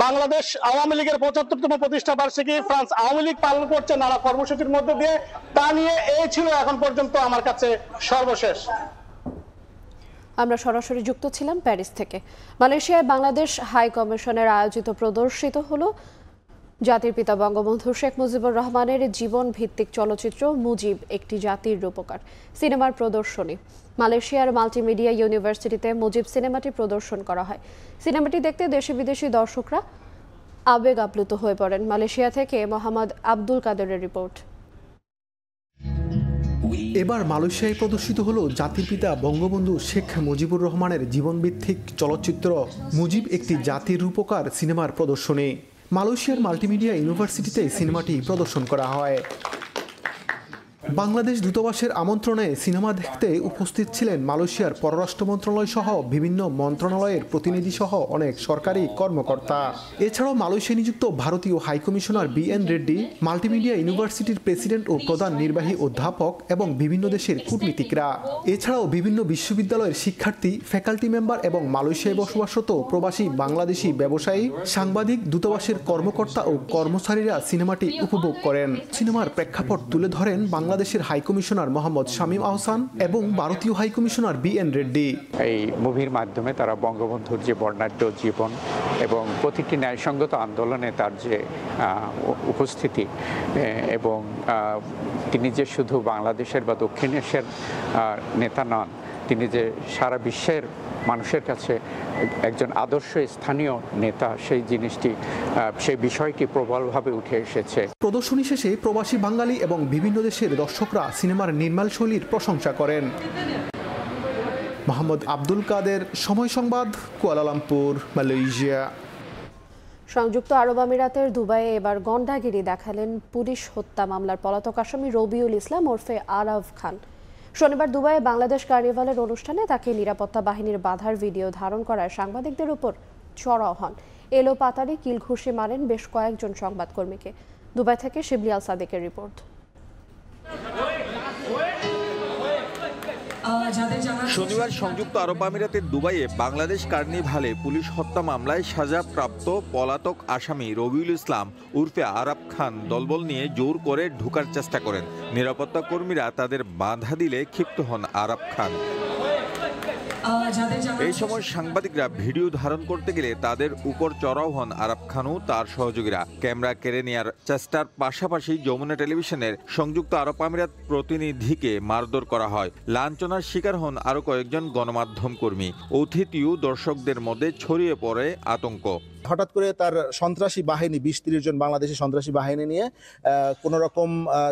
বাংলাদেশ আওয়ামী লীগের ৭৫তম প্রতিষ্ঠা বার্ষিকী ফ্রান্স আওয়ামী লীগ পালন করছে নানা কর্মসূচির মধ্যে দিয়ে। তা নিয়ে এই ছিল এখন পর্যন্ত আমার কাছে সর্বশেষ। আমরা সরাসরি যুক্ত ছিলাম প্যারিস থেকে। মালয়েশিয়ায় বাংলাদেশ হাই কমিশনের আয়োজিত প্রদর্শিত হলো জাতির পিতা বঙ্গবন্ধু শেখ মুজিবুর রহমানের জীবন ভিত্তিক চলচ্চিত্র মুজিব একটি জাতির রূপকার সিনেমার প্রদর্শনী। মালয়েশিয়ার মাল্টিমিডিয়া ইউনিভার্সিটিতে মুজিব সিনেমাটি প্রদর্শন করা হয়। সিনেমাটি দেখতে দেশি বিদেশি দর্শকরা আবেগ আপ্লুত হয়ে পড়েন। মালয়েশিয়া থেকে মোহাম্মদ আব্দুল কাদেরের রিপোর্ট। এবার মালয়েশিয়ায় প্রদর্শিত হলো জাতির পিতা বঙ্গবন্ধু শেখ মুজিবুর রহমানের জীবনভিত্তিক চলচ্চিত্র মুজিব একটি জাতির রূপকার সিনেমার প্রদর্শনী। মালয়েশিয়ার মাল্টিমিডিয়া ইউনিভার্সিটিতে সিনেমাটি প্রদর্শন করা হয়। বাংলাদেশ দূতাবাসের আমন্ত্রণে সিনেমা দেখতে উপস্থিত ছিলেন মালয়েশিয়ার পররাষ্ট্র মন্ত্রণালয় সহ বিভিন্ন মন্ত্রণালয়ের প্রতিনিধি সহ অনেক সরকারি কর্মকর্তা। এছাড়াও মালয়েশিয়া নিযুক্ত ভারতীয় হাইকমিশনার BN রেড্ডি, মাল্টিমিডিয়া ইউনিভার্সিটির প্রেসিডেন্ট ও প্রধান নির্বাহী অধ্যাপক এবং বিভিন্ন দেশের কূটনীতিকরা। এছাড়াও বিভিন্ন বিশ্ববিদ্যালয়ের শিক্ষার্থী, ফ্যাকাল্টি মেম্বার এবং মালয়েশিয়ায় বসবাসরত প্রবাসী বাংলাদেশি ব্যবসায়ী, সাংবাদিক, দূতাবাসের কর্মকর্তা ও কর্মচারীরা সিনেমাটি উপভোগ করেন। সিনেমার প্রেক্ষাপট তুলে ধরেন বাংলাদেশের হাইকমিশনার মোহাম্মদ শামীম আহসান এবং ভারতীয় হাইকমিশনার BN রেড্ডি। এই মুভির মাধ্যমে তারা বঙ্গবন্ধুর যে বর্ণাঢ্য জীবন এবং প্রতিটি ন্যায়সঙ্গত আন্দোলনে তার যে উপস্থিতি এবং তিনি যে শুধু বাংলাদেশের বা দক্ষিণ এশিয়ার নেতা নন, তিনি যে সারা বিশ্বের মানুষের কাছে একজন আদর্শ স্থানীয় নেতা, সেই জিনিসটি, সেই বিষয়টি প্রবলভাবে উঠে এসেছে। প্রদর্শনী শেষে প্রবাসী বাঙালি এবং বিভিন্ন দেশের দর্শকরা সিনেমার নির্মাল শৈলীর প্রশংসা করেন। মোহাম্মদ আব্দুল কাদের, সময় সংবাদ, কুয়ালালামপুর, মালয়েশিয়া। সংযুক্ত আরব আমিরাতের দুবাইয়ে এবার গন্ডাগিরি দেখালেন পুলিশ হত্যা মামলার পলাতক আসামি রবিউল ইসলাম ওরফে আরাফ খান। শনিবার দুবাইয়ে বাংলাদেশ কার্নিভালের অনুষ্ঠানে তাকে নিরাপত্তা বাহিনীর বাধার ভিডিও ধারণ করায় সাংবাদিকদের উপর চড়াও হন। এলো পাতারি কিল ঘুষি মারেন বেশ কয়েকজন সংবাদকর্মীকে। দুবাই থেকে শিবলি আল সাদেকের রিপোর্ট। শনিবার সংযুক্ত আরব আমিরাতের দুবাইয়ে বাংলাদেশ কার্নিভালে পুলিশ হত্যা মামলায় সাজাপ্রাপ্ত পলাতক আসামি রবিউল ইসলাম উর্ফে আরাফ খান দলবল নিয়ে জোর করে ঢোকার চেষ্টা করেন। নিরাপত্তা কর্মীরা তাদের বাধা দিলে ক্ষিপ্ত হন আরাফ খান। এই সময় সাংবাদিকরা ভিডিও ধারণ করতে গেলে তাদের উপর চড়াও হন আরাফ খান ও তার সহযোগীরা। ক্যামেরা কেড়ে নেওয়ার চেষ্টার পাশাপাশি যমুনা টেলিভিশনের সংযুক্ত আরব আমিরাত প্রতিনিধিকে মারধর করা হয়। লাঞ্ছনার শিকার হন আরও কয়েকজন গণমাধ্যম কর্মী। অতিথি ও দর্শকদের মধ্যে ছড়িয়ে পড়ে আতঙ্ক। হঠাৎ করে তার সন্ত্রাসী বাহিনী ২০-৩০ জন বাংলাদেশি সন্ত্রাসী বাহিনী নিয়ে কোনো রকম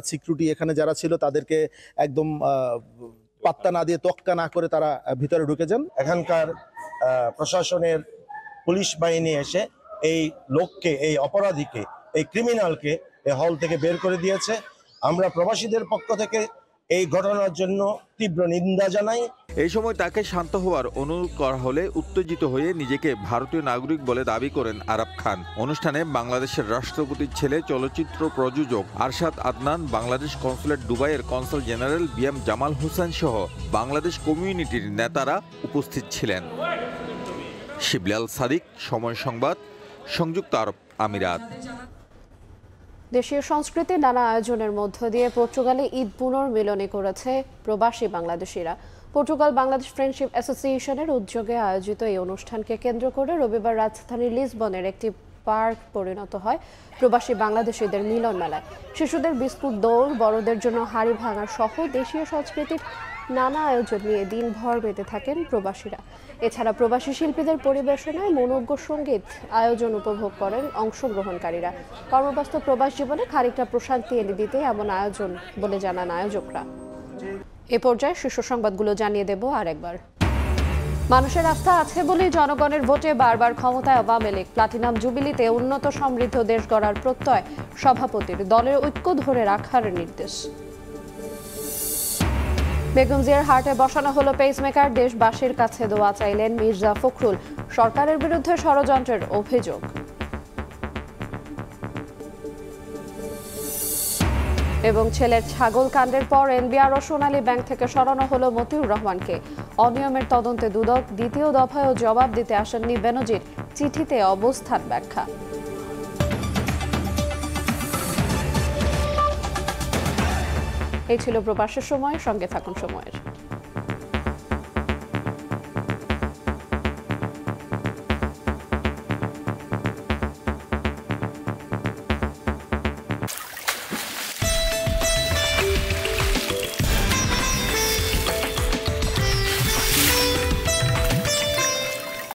সিকিউরিটি এখানে যারা ছিল তাদেরকে একদম পাত্তা না দিয়ে তোয়াক্কা না করে তারা ভিতরে ঢুকে যান। এখানকার প্রশাসনের পুলিশ বাহিনী এসে এই লোককে, এই অপরাধীকে, এই ক্রিমিনালকে এই হল থেকে বের করে দিয়েছে। আমরা প্রবাসীদের পক্ষ থেকে এই ঘটনার জন্য তীব্র নিন্দা জানাই। এই সময় তাকে শান্ত হওয়ার অনুরোধ করা হলে উত্তেজিত হয়ে নিজেকে ভারতীয় নাগরিক বলে দাবি করেন আরাফ খান। অনুষ্ঠানে বাংলাদেশের রাষ্ট্রপতির ছেলে চলচ্চিত্র প্রযোজক আরশাদ আদনান, বাংলাদেশ কনসুলেট দুবাইয়ের consul general BM Jamal Hossain সহ বাংলাদেশ কমিউনিটির নেতারা উপস্থিত ছিলেন। শিবলি আল সাদিক, সময় সংবাদ, সংযুক্ত আরব আমিরাত। দেশীয় সংস্কৃতির নানা আয়োজনের মধ্য দিয়ে পর্তুগালে ঈদ পুনর্মিলনী করেছে প্রবাসী বাংলাদেশিরা। পর্তুগাল বাংলাদেশ ফ্রেন্ডশিপ অ্যাসোসিয়েশনের উদ্যোগে আয়োজিত এই অনুষ্ঠানকে কেন্দ্র করে রবিবার রাজধানী লিসবনের একটি পার্ক পরিণত হয় প্রবাসী বাংলাদেশিদের মিলন মেলায়। শিশুদের বিস্কুট দৌড়, বড়দের জন্য হাড়ি ভাঙা সহ দেশীয় সংস্কৃতির নানা আয়োজন নিয়ে দিনভর মেতে থাকেন প্রবাসীরা। এছাড়া প্রবাসী শিল্পীদের পরিবেশনায় মনোজ্ঞ সঙ্গীত আয়োজন উপভোগ করেন অংশগ্রহণকারীরা। কর্মব্যস্ত প্রবাস জীবনে খানিকটা প্রশান্তি এনে দিতে এমন আয়োজন বলে জানান আয়োজকরা। এ পর্যায়ে শীর্ষ সংবাদগুলো জানিয়ে দেব আরেকবার। মানুষের আস্থা আছে বলেই জনগণের ভোটে বারবার ক্ষমতায় আওয়ামী লীগ। প্লাটিনাম জুবিলিতে উন্নত সমৃদ্ধ দেশ গড়ার প্রত্যয় সভাপতির। দলের ঐক্য ধরে রাখার নির্দেশ। বেগম জিয়ার হার্টে বসানো হলো পেসমেকার। দেশবাসীর কাছে দোয়া চাইলেন মির্জা ফখরুল। সরকারের বিরুদ্ধে ষড়যন্ত্রের অভিযোগ। এবং ছেলের ছাগল কাণ্ডের পর এনবিআর ও সোনালী ব্যাংক থেকে সরানো হলো মতিউর রহমানকে। অনিয়মের তদন্তে দুদক। দ্বিতীয় দফায়ও জবাব দিতে আসেননি বেনজির। চিঠিতে অবস্থান ব্যাখ্যা। এই ছিল প্রবাসের সময়। সঙ্গে থাকুন সময়ের।